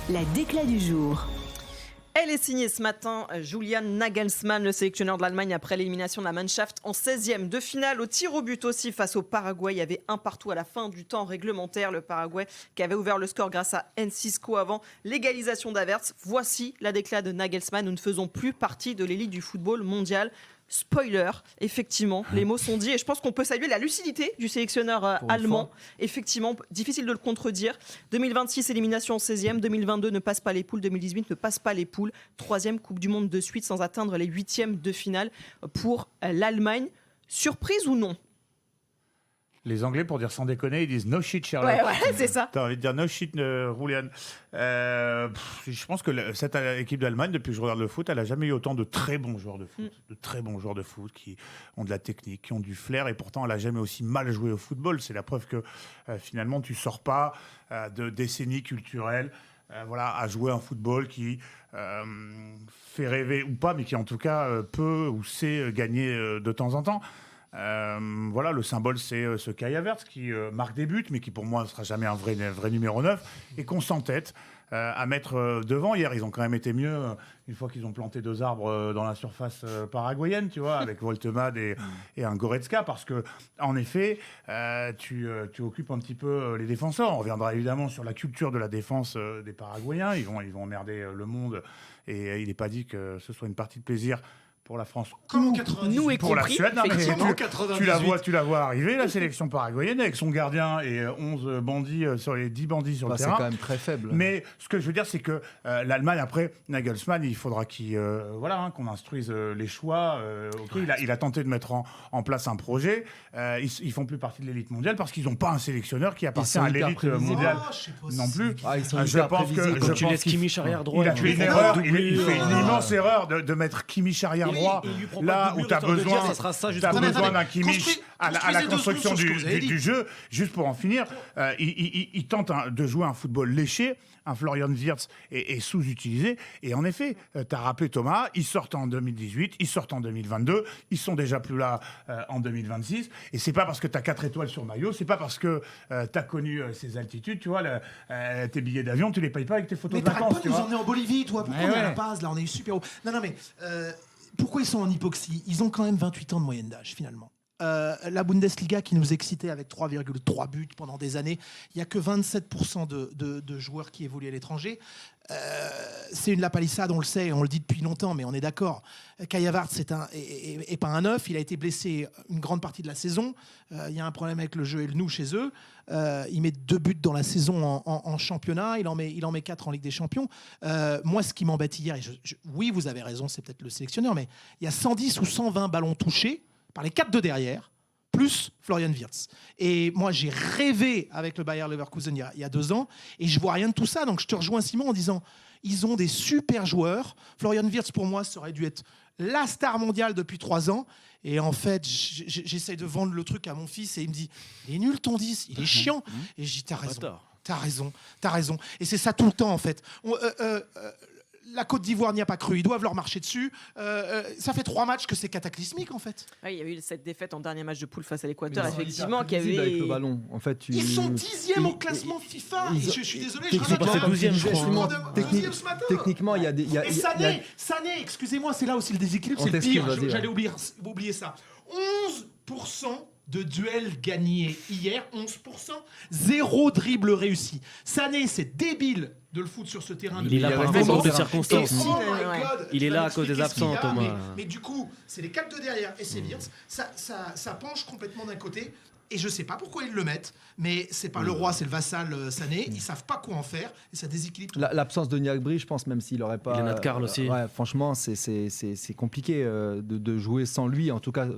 La déclat du jour. Elle est signée ce matin, Julian Nagelsmann, le sélectionneur de l'Allemagne après l'élimination de la Mannschaft en 16e de finale. Au tir au but aussi face au Paraguay, il y avait 1-1 à la fin du temps réglementaire. Le Paraguay qui avait ouvert le score grâce à Enciso avant l'égalisation d'Havertz. Voici la déclat de Nagelsmann. Nous ne faisons plus partie de l'élite du football mondial. Spoiler, effectivement, les mots sont dits et je pense qu'on peut saluer la lucidité du sélectionneur allemand. Effectivement, difficile de le contredire. 2026, élimination en 16e. 2022 ne passe pas les poules. 2018 ne passe pas les poules. 3e Coupe du Monde de suite sans atteindre les 8e de finale pour l'Allemagne. Surprise ou non ? Les Anglais, pour dire sans déconner, ils disent no shit, Sherlock. Ouais, c'est ça. T'as envie de dire no shit, Julian. Je pense que cette équipe d'Allemagne, depuis que je regarde le foot, elle n'a jamais eu autant de très bons joueurs de foot. De très bons joueurs de foot qui ont de la technique, qui ont du flair. Et pourtant, elle n'a jamais aussi mal joué au football. C'est la preuve que finalement, tu ne sors pas de décennies culturelles. À jouer un football qui fait rêver ou pas, mais qui en tout cas peut ou sait gagner de temps en temps. Le symbole, c'est ce Kai Havertz qui marque des buts, mais qui pour moi ne sera jamais un vrai numéro 9 et qu'on s'entête à mettre devant. Hier, ils ont quand même été mieux une fois qu'ils ont planté 2 arbres dans la surface paraguayenne, tu vois, avec Voltemade et un Goretzka, parce que en effet, tu occupes un petit peu les défenseurs. On reviendra évidemment sur la culture de la défense des Paraguayens. Ils vont emmerder le monde et il n'est pas dit que ce soit une partie de plaisir pour la France, comme en 98, nous et pour la compris, Suède. Tu la vois arriver, la sélection paraguayenne, avec son gardien et 11 bandits sur les 10 bandits sur le terrain. C'est quand même très faible. Mais ce que je veux dire, c'est que l'Allemagne, après, Nagelsmann, il faudra qu'on instruise les choix. Il a tenté de mettre en place un projet. Ils font plus partie de l'élite mondiale parce qu'ils n'ont pas un sélectionneur qui appartient à l'élite mondiale non plus. Je pense que tu laisses Kimmich arrière droit. Il a fait une erreur. Il fait une immense erreur de mettre Kimmich arrière droit. Là où tu as besoin d'un Kimmich à la construction du jeu, juste pour en finir, il tente de jouer un football léché. Un Florian Wirtz est sous-utilisé. Et en effet, tu as rappelé Thomas, ils sortent en 2018, ils sortent en 2022, ils sont déjà plus là en 2026. Et c'est pas parce que tu as 4 étoiles sur maillot, c'est pas parce que tu as connu ces altitudes, tu vois, tes billets d'avion, tu les payes pas avec tes photos de vacances. Mais t'arrêtes pas de nous emmener en Bolivie, toi. Pourquoi on est à La Paz, là, on est super haut. Non, mais pourquoi ils sont en hypoxie ? Ils ont quand même 28 ans de moyenne d'âge, finalement. La Bundesliga qui nous excitait avec 3,3 buts pendant des années, il n'y a que 27% de joueurs qui évoluent à l'étranger. C'est une lapalissade, on le sait, on le dit depuis longtemps, mais on est d'accord. Kai Havertz est pas un neuf, il a été blessé une grande partie de la saison. Il y a un problème avec le jeu et le nous chez eux. Il met 2 buts dans la saison en championnat, il en met 4 en Ligue des Champions. Moi, ce qui m'embête hier, oui, vous avez raison, c'est peut-être le sélectionneur, mais il y a 110 ou 120 ballons touchés par les 4 de derrière, plus Florian Wirtz. Et moi, j'ai rêvé avec le Bayer Leverkusen il y a 2 ans, et je vois rien de tout ça. Donc, je te rejoins, Simon, en disant, ils ont des super joueurs. Florian Wirtz, pour moi, ça aurait dû être la star mondiale depuis 3 ans. Et en fait, j'essaye de vendre le truc à mon fils, et il me dit, il est nul ton 10, il est chiant. Et je dis, t'as raison. Et c'est ça tout le temps, en fait. La Côte d'Ivoire n'y a pas cru, ils doivent leur marcher dessus. Ça fait 3 matchs que c'est cataclysmique, en fait. Oui, il y a eu cette défaite en dernier match de poule face à l'Équateur, effectivement, qui avait... avec le ballon. En fait, ils sont 10e au classement FIFA. Je suis désolé, je sont passés 12e, je crois. Techniquement, il y a des... Et Sané, excusez-moi, c'est là aussi le déséquilibre, c'est le pire. J'allais oublier ça. 11% de duels gagnés hier, 11%, 0 dribble réussi. Sané, c'est débile de le foutre sur ce terrain. Il est là par un concours de circonstances. Il est là à cause des absents, Thomas. Mais du coup, c'est les 4 de derrière et c'est Wirtz. Ça penche complètement d'un côté. Et je sais pas pourquoi ils le mettent, mais c'est pas le roi, c'est le vassal Sané. Ils savent pas quoi en faire et ça déséquilibre tout. L'absence de Niakbri, je pense, même s'il aurait pas. Il y en a de Karl aussi. Franchement, c'est compliqué de jouer sans lui, en tout cas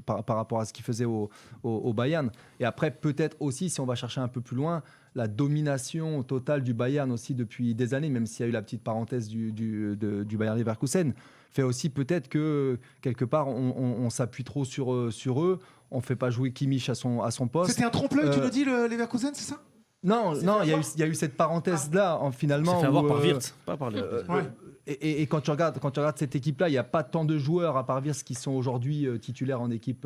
par rapport à ce qu'il faisait au Bayern. Et après, peut-être aussi, si on va chercher un peu plus loin, la domination totale du Bayern aussi depuis des années, même s'il y a eu la petite parenthèse du Bayer Leverkusen, fait aussi peut-être que quelque part on s'appuie trop sur eux. On ne fait pas jouer Kimmich à son poste. C'était un trompe-l'œil, tu le dis, le Leverkusen, c'est ça ? Non, il y a eu cette parenthèse-là, finalement. C'est fait avoir par Wirtz, pas par Et quand tu regardes cette équipe-là, il n'y a pas tant de joueurs à part Wirtz qui sont aujourd'hui titulaires en équipe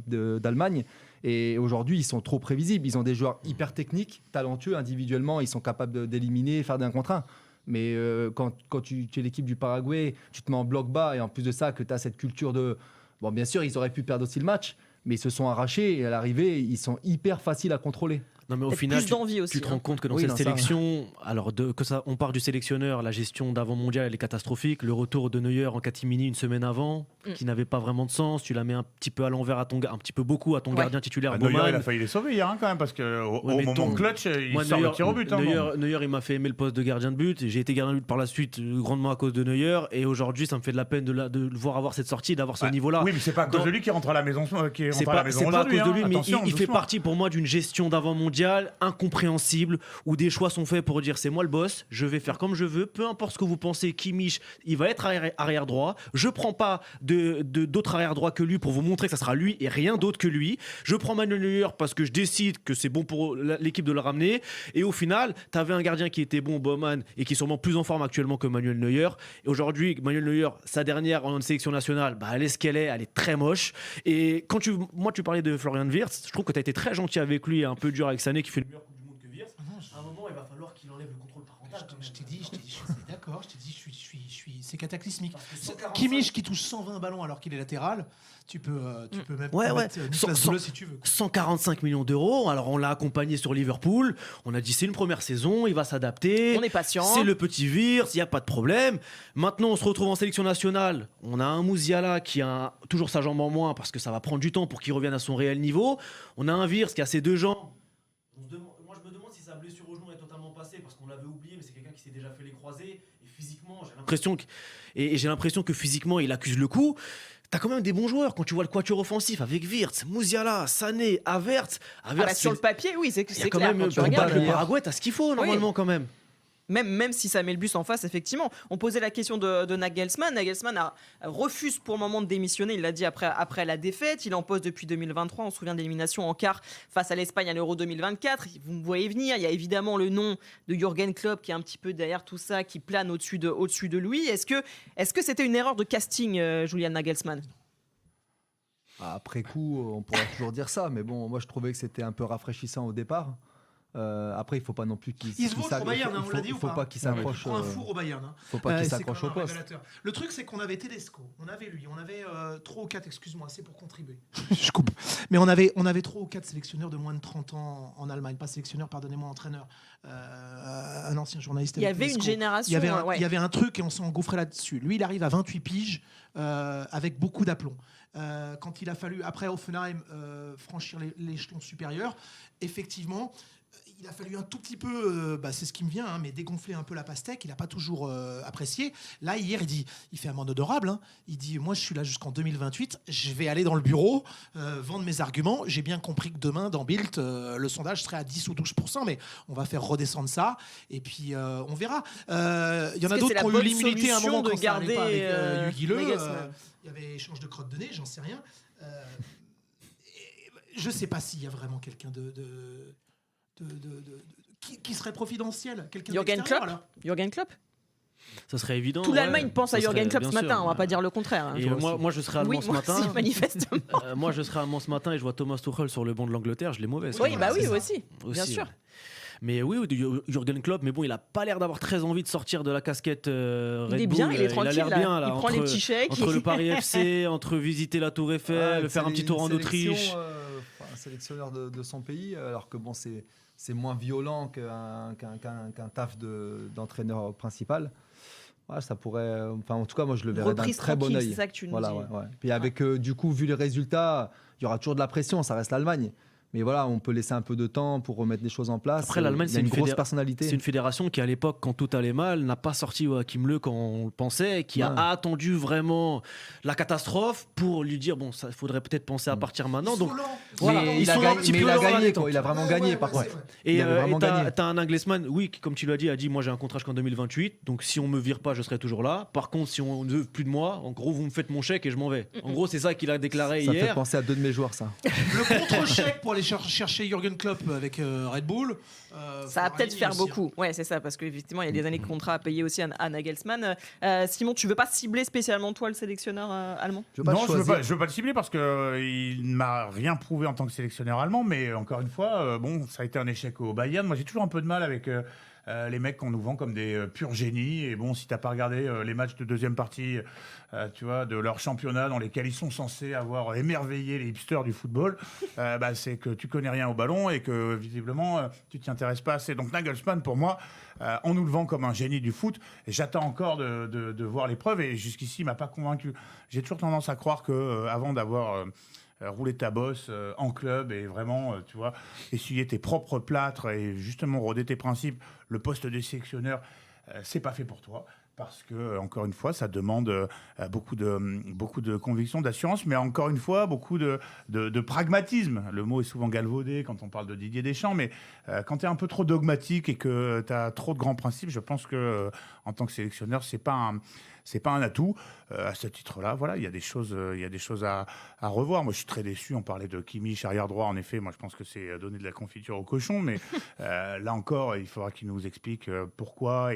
d'Allemagne. Et aujourd'hui, ils sont trop prévisibles. Ils ont des joueurs hyper techniques, talentueux individuellement. Ils sont capables d'éliminer, faire d'un contre un. Mais quand tu es l'équipe du Paraguay, tu te mets en bloc bas. Et en plus de ça, que tu as cette culture de... Bon, bien sûr, ils auraient pu perdre aussi le match. Mais ils se sont arrachés. Et à l'arrivée, ils sont hyper faciles à contrôler. Non, mais au final, aussi, tu te rends compte que dans cette sélection, on part du sélectionneur, la gestion d'avant-mondial elle est catastrophique. Le retour de Neuer en catimini une semaine avant, qui n'avait pas vraiment de sens. Tu la mets un petit peu à l'envers, un petit peu beaucoup à ton gardien titulaire. Neuer, il a failli les sauver hier quand même, parce qu'au moment clutch, il sort le tir au but. Neuer, il m'a fait aimer le poste de gardien de but. J'ai été gardien de but par la suite, grandement à cause de Neuer. Et aujourd'hui, ça me fait de la peine de le voir avoir cette sortie, d'avoir ce niveau-là. Oui, mais c'est pas à cause de lui qui rentre à la maison. C'est pas à cause de lui, mais il fait partie pour moi d'une gestion d'avant-mondial incompréhensible, où des choix sont faits pour dire c'est moi le boss, je vais faire comme je veux, peu importe ce que vous pensez. Kimmich, il va être arrière droit, je prends pas d'autres arrière droit que lui pour vous montrer que ça sera lui et rien d'autre que lui. Je prends Manuel Neuer parce que je décide que c'est bon pour l'équipe de le ramener, et au final tu avais un gardien qui était bon, Baumann, et qui est sûrement plus en forme actuellement que Manuel Neuer. Et aujourd'hui, Manuel Neuer, sa dernière en sélection nationale, elle est ce qu'elle est, elle est très moche. Et quand tu parlais de Florian Wirtz, je trouve que tu as été très gentil avec lui et un peu dur avec Sané qui fait le meilleur coup du monde que Wirtz. À un moment, il va falloir qu'il enlève le contrôle parental. Je t'ai dit, je suis d'accord, c'est cataclysmique. Kimmich qui touche 120 ballons alors qu'il est latéral, tu peux même mettre Niklas Süle si tu veux. 145 millions d'euros, alors on l'a accompagné sur Liverpool, on a dit c'est une première saison, il va s'adapter. On est patient. C'est le petit Wirtz, il n'y a pas de problème. Maintenant, on se retrouve en sélection nationale, on a un Musiala qui a toujours sa jambe en moins parce que ça va prendre du temps pour qu'il revienne à son réel niveau. On a un Wirtz qui a ses deux jambes. Moi, je me demande si sa blessure au genou est totalement passée parce qu'on l'avait oublié, mais c'est quelqu'un qui s'est déjà fait les croisés. Et physiquement, j'ai l'impression que physiquement, il accuse le coup. T'as quand même des bons joueurs quand tu vois le quatuor offensif avec Wirtz, Musiala, Sané, Havertz. Sur le papier, oui, c'est clair. Quand même, quand tu regardes le Paraguay, t'as ce qu'il faut normalement quand même. Même si ça met le bus en face, effectivement. On posait la question de Nagelsmann. Nagelsmann refuse pour le moment de démissionner. Il l'a dit après la défaite. Il est en poste depuis 2023. On se souvient de l'élimination en quart face à l'Espagne à l'Euro 2024. Vous me voyez venir. Il y a évidemment le nom de Jürgen Klopp qui est un petit peu derrière tout ça, qui plane au-dessus de lui. Est-ce que c'était une erreur de casting, Julian Nagelsmann ? Après coup, on pourra toujours dire ça. Mais bon, moi, je trouvais que c'était un peu rafraîchissant au départ. Après, il ne faut pas non plus qu'il s'accroche. On l'a faut pas qu'il s'accroche. Il prend un four au Bayern. Faut pas qu'il s'accroche au poste. Le truc, c'est qu'on avait Tedesco, on avait lui, on avait 3 ou 4, excuse-moi, c'est pour contribuer. Je coupe. Mais on avait 3 ou 4 sélectionneurs de moins de 30 ans en Allemagne. Pas sélectionneur, pardonnez-moi, entraîneur. Un ancien journaliste. Il y avait une génération. Il y avait un truc et on s'est engouffré là-dessus. Lui, il arrive à 28 piges avec beaucoup d'aplomb. Quand il a fallu, après Hoffenheim, franchir l'échelon supérieur, effectivement, il a fallu un tout petit peu, c'est ce qui me vient, mais dégonfler un peu la pastèque. Il n'a pas toujours apprécié. Là, hier, il fait amende honorable. Il dit, moi, je suis là jusqu'en 2028. Je vais aller dans le bureau, vendre mes arguments. J'ai bien compris que demain, dans Bild, le sondage serait à 10 ou 12%, mais on va faire redescendre ça. Et puis, on verra. Il y en a d'autres qui ont eu l'humilité à un moment quand ça n'allait pas avec Hugues Guilleux. Il y avait échange de crottes de nez, j'en sais rien. Je ne sais pas s'il y a vraiment quelqu'un qui serait providentiel. Jürgen Klopp. Ça serait évident. Toute l'Allemagne pense à Jürgen Klopp ce matin, on va pas dire le contraire. Et moi, je serai allemand ce matin. Aussi, manifestement. Moi, je serai allemand ce matin et je vois Thomas Tuchel sur le banc de l'Angleterre, je l'ai mauvaise. Oui, aussi, bien sûr. Mais oui, Jürgen Klopp, mais bon, il a pas l'air d'avoir très envie de sortir de la casquette Red Bull. Il est bien, il est tranquille. Il a l'air bien, là, il prend les petits chèques. Entre le Paris FC, entre visiter la Tour Eiffel, faire un petit tour en Autriche. Un sélectionneur de son pays, alors que bon, c'est moins violent qu'un taf d'entraîneur principal. Ouais, ça pourrait, en tout cas, moi je le verrais d'un très bon œil. C'est ça que tu nous dis. Ouais. Puis avec, du coup, vu les résultats, il y aura toujours de la pression, ça reste l'Allemagne. Mais voilà, on peut laisser un peu de temps pour remettre les choses en place. Après, l'Allemagne, c'est une grosse personnalité. C'est une fédération qui, à l'époque, quand tout allait mal, n'a pas sorti Joachim Löw quand on le pensait, qui a attendu vraiment la catastrophe pour lui dire bon, ça faudrait peut-être penser à partir maintenant. Donc, voilà, il a gagné, il a vraiment gagné par contre. Et t'as un Nagelsmann, oui, qui, comme tu l'as dit, a dit moi j'ai un contrat jusqu'en 2028, donc si on me vire pas, je serai toujours là. Par contre, si on ne veut plus de moi, en gros, vous me faites mon chèque et je m'en vais. En gros, c'est ça qu'il a déclaré hier. Ça fait penser à 2 de mes joueurs, ça. Le contre-chèque pour aller aller chercher Jürgen Klopp avec Red Bull. Ça va peut-être faire beaucoup. Ouais, c'est ça, parce qu'effectivement, il y a des années de contrat à payer aussi à Nagelsmann. Simon, tu veux pas cibler spécialement toi le sélectionneur allemand ? Non, je veux pas le cibler parce que il ne m'a rien prouvé en tant que sélectionneur allemand. Mais encore une fois, ça a été un échec au Bayern. Moi, j'ai toujours un peu de mal avec les mecs qu'on nous vend comme des purs génies. Et bon, si t'as pas regardé les matchs de deuxième partie, tu vois, de leur championnat dans lesquels ils sont censés avoir émerveillé les hipsters du football, c'est que tu connais rien au ballon et que visiblement tu t'y intéresses pas assez. Donc Nagelsmann, pour moi, on nous le vend comme un génie du foot. Et j'attends encore de voir les preuves. Et jusqu'ici, il m'a pas convaincu. J'ai toujours tendance à croire que avant d'avoir rouler ta bosse en club et vraiment, tu vois, essuyer tes propres plâtres et justement roder tes principes, le poste de sélectionneur, c'est pas fait pour toi. Parce que, encore une fois, ça demande beaucoup de conviction, d'assurance, mais encore une fois, beaucoup de pragmatisme. Le mot est souvent galvaudé quand on parle de Didier Deschamps, mais quand tu es un peu trop dogmatique et que tu as trop de grands principes, je pense que en tant que sélectionneur, c'est pas un atout. À ce titre-là, voilà, il y a des choses à revoir. Moi, je suis très déçu. On parlait de Kimmich, arrière droit. En effet, moi, je pense que c'est donner de la confiture au cochon. Mais là encore, il faudra qu'il nous explique pourquoi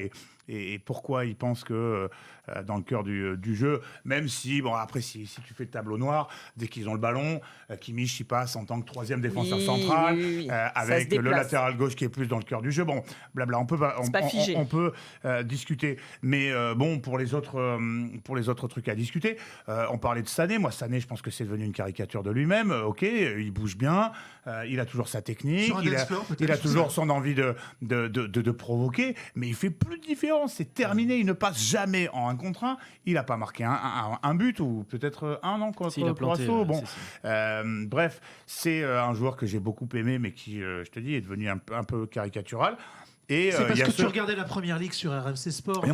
et pourquoi il pense que dans le cœur du jeu, même si, bon, après, si tu fais le tableau noir, dès qu'ils ont le ballon, Kimmich, il passe en tant que troisième défenseur central, avec le latéral gauche qui est plus dans le cœur du jeu. Bon, blabla, on peut discuter. Mais bon, pour les autres trucs à discuter, on parlait de Sané. Moi, Sané, je pense que c'est devenu une caricature de lui-même. Ok, il bouge bien, il a toujours sa technique, il a toujours son envie de provoquer, mais il fait plus de différence. C'est terminé, il ne passe jamais en 1 contre 1. Il n'a pas marqué un but, ou peut-être un an contre Asso. Bon, bref, c'est un joueur que j'ai beaucoup aimé, mais qui, je te dis, est devenu un peu caricatural. Et c'est parce que tu regardais la première ligue sur RMC Sport.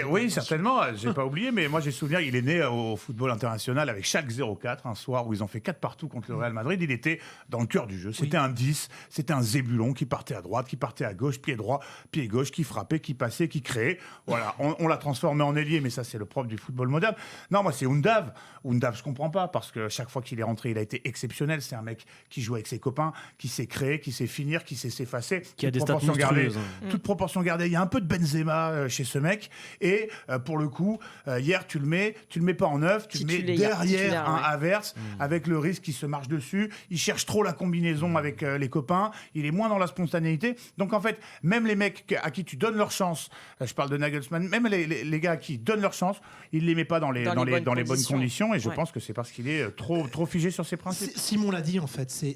Oui, certainement, j'ai pas oublié, mais moi j'ai souvenir, il est né au football international avec Schalke 04, un soir où ils ont fait 4 partout contre le Real Madrid. Il était dans le cœur du jeu. C'était un 10, c'était un zébulon qui partait à droite, qui partait à gauche, pied droit, pied gauche, qui frappait, qui passait, qui créait. Voilà, on l'a transformé en ailier, mais ça c'est le propre du football moderne. Non, moi c'est Undav. Undav, je comprends pas, parce que chaque fois qu'il est rentré, il a été exceptionnel. C'est un mec qui joue avec ses copains, qui sait créer, qui sait finir, qui sait s'effacer, qui a des stats monstrueuses. Toute proportion gardée, il y a un peu de Benzema chez ce mec. Et pour le coup, hier, tu le mets pas en neuf, tu le mets derrière un Havertz, avec le risque qu'il se marche dessus. Il cherche trop la combinaison avec les copains. Il est moins dans la spontanéité. Donc en fait, même les mecs à qui tu donnes leur chance, je parle de Nagelsmann, même les gars qui donnent leur chance, il les met pas dans les bonnes conditions. Et je pense que c'est parce qu'il est trop figé sur ses principes. Simon l'a dit, en fait, c'est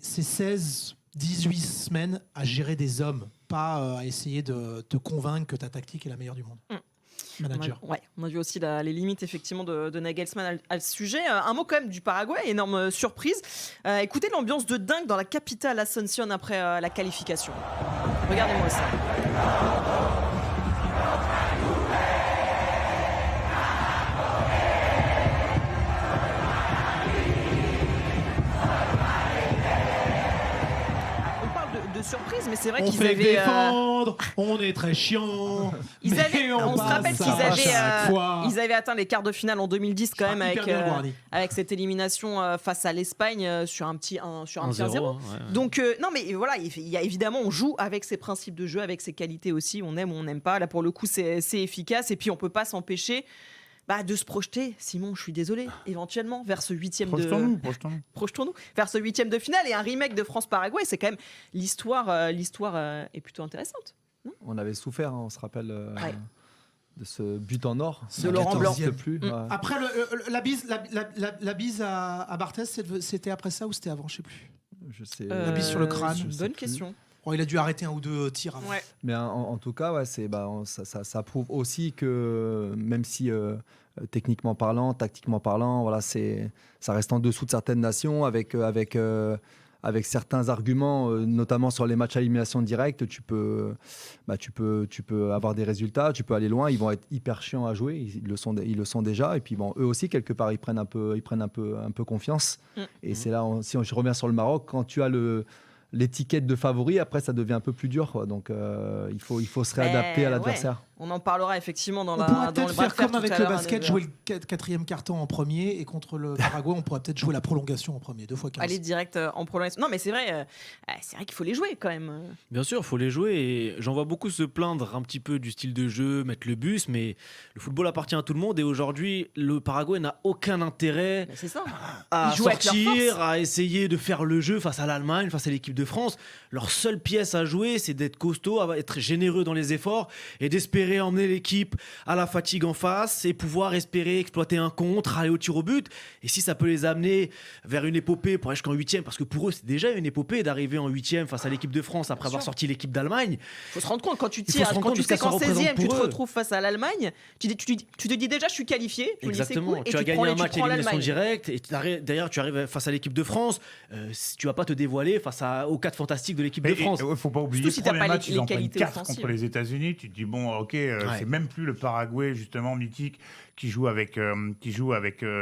18 semaines à gérer des hommes, pas à essayer de te convaincre que ta tactique est la meilleure du monde. Manager. On a vu aussi les limites effectivement de Nagelsmann à ce sujet. Un mot quand même du Paraguay, énorme surprise. Écoutez l'ambiance de dingue dans la capitale Asunción après la qualification. Regardez-moi ça. Surprise, mais c'est vrai qu'ils avaient défendre, on est très chiant. On se rappelle qu'ils avaient atteint les quarts de finale en 2010 quand même avec cette élimination face à l'Espagne sur un petit 1-0. Donc non mais voilà, il y a évidemment, on joue avec ses principes de jeu, avec ses qualités aussi, on aime ou on n'aime pas. Là pour le coup c'est efficace et puis on peut pas s'empêcher de se projeter, Simon, je suis désolé, éventuellement vers ce projetons-nous vers ce 8e de finale et un remake de France-Paraguay. C'est quand même l'histoire est plutôt intéressante. Non, on avait souffert, on se rappelle de ce but en or de Laurent Blanc. Après la bise à Barthez, c'était après ça ou c'était avant, je sais plus. La bise sur le crâne. Bonne question. Il a dû arrêter 1 ou 2 tirs avant. Mais en tout cas, ça prouve aussi que même si techniquement parlant, tactiquement parlant, voilà, ça reste en dessous de certaines nations avec certains arguments, notamment sur les matchs à élimination directe, tu peux avoir des résultats, tu peux aller loin. Ils vont être hyper chiants à jouer, ils le sont déjà. Et puis bon, eux aussi quelque part, ils prennent un peu confiance. Et c'est là, si je reviens sur le Maroc, quand tu as l'étiquette de favori, après ça devient un peu plus dur, quoi. Donc il faut se réadapter à l'adversaire. On en parlera effectivement dans On pourra le peut-être bras de faire fer comme tout avec à le l'heure à basket, 9 heures. jouer le quatrième carton en premier, et contre le Paraguay, on pourra peut-être jouer la prolongation en premier, 2 fois 15. Aller direct en prolongation. Non, mais c'est vrai qu'il faut les jouer quand même. Bien sûr, il faut les jouer et j'en vois beaucoup se plaindre un petit peu du style de jeu, mettre le bus, mais le football appartient à tout le monde et aujourd'hui, le Paraguay n'a aucun intérêt C'est ça. à Ils jouent avec leur sortir, force. à essayer de faire le jeu face à l'Allemagne, face à l'équipe de France. Leur seule pièce à jouer, c'est d'être costaud, à être généreux dans les efforts et d'espérer emmener l'équipe à la fatigue en face et pouvoir espérer exploiter un contre, aller au tir au but. Et si ça peut les amener vers une épopée pour aller jusqu'en 8e, parce que pour eux, c'est déjà une épopée d'arriver en 8e face à l'équipe de France après avoir sorti l'équipe d'Allemagne. Faut se rendre compte quand tu Il faut tires, se rendre quand compte tu de ce que sais ça qu'en représente 16e, tu te pour eux. retrouves face à l'Allemagne, tu te dis déjà je suis qualifié, je me dis, c'est Exactement, cool, et tu as prends gagné un tu match prends élimination l'Allemagne. directe et d'ailleurs tu arrives face à l'équipe de France, tu vas pas te dévoiler face aux 4 fantastiques de l'équipe de France. Il faut pas oublier, Surtout si le t'as premier pas match, les ils en prennent qualités 4 offensives. contre les États-Unis. Tu te dis, bon, ok, c'est même plus le Paraguay, justement, mythique, qui joue avec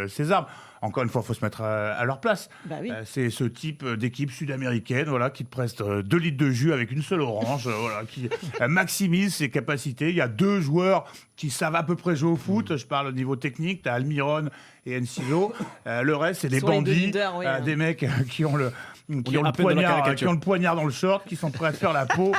ses armes. Encore une fois, il faut se mettre à leur place. Bah oui. C'est ce type d'équipe sud-américaine, voilà, qui te preste 2 litres de jus avec une seule orange, voilà, qui maximise ses capacités. Il y a 2 joueurs qui savent à peu près jouer au foot. Je parle au niveau technique. Tu as Almiron et Encilo. Le reste, c'est des Sont les deux bandits, leaders, oui, des mecs qui ont le est à peine dans la caricature. qui ont le poignard dans le short, qui sont prêts à te faire la peau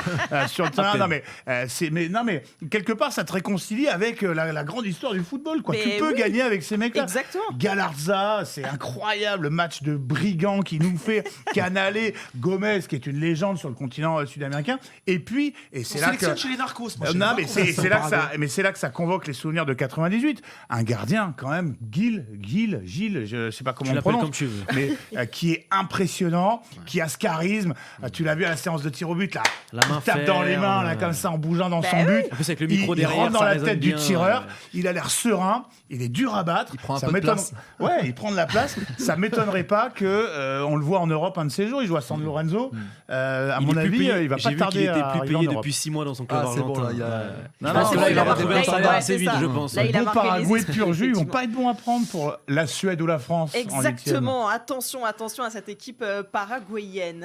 sur le terrain. Non mais quelque part, ça te réconcilie avec la grande histoire du football, quoi. Mais Tu peux oui. gagner avec ces mecs-là. Exactement. Galarza, c'est incroyable, le match de brigand qui nous fait Canale, Gomez, qui est une légende sur le continent sud-américain. Et puis, et c'est On là sélectionne que chez les narcos. Moi, je sais non, pas mais combien c'est là que ça, Paraguay. mais c'est là que ça convoque les souvenirs de 98. Un gardien, quand même, Gilles, je sais pas comment Tu on l'appelles prononce, comme tu veux. mais qui est impressionnant, qui a ce charisme. Tu l'as vu à la séance de tir au but, là. La main Il tape dans les mains, là, ferme. comme ça, en bougeant dans son but. En plus, avec le micro il derrière, rentre dans ça la résonne tête du bien, tireur. ouais. Il a l'air serein. Il est dur à battre. Il prend un Ça peu de m'étonne- place. Ouais, il prend de la place. Ça m'étonnerait pas que on le voit en Europe un de ces jours. Il joue à San Lorenzo. À Il mon est plus avis, payé. il va J'ai pas vu tarder qu'il était à plus arriver en payé Europe. depuis 6 mois dans son club Ah, c'est bon, argentin. là, il y a- Ouais. Non, Je non, pense que là, là, il il va va retrouver un ouais, standard ouais, assez c'est vite, ça. je pense. Là, il a Beau marqué les Paraguay esprits, pur jus, ils vont effectivement. pas être bons à prendre pour la Suède ou la France. en huitième. Exactement. Attention à cette équipe paraguayenne.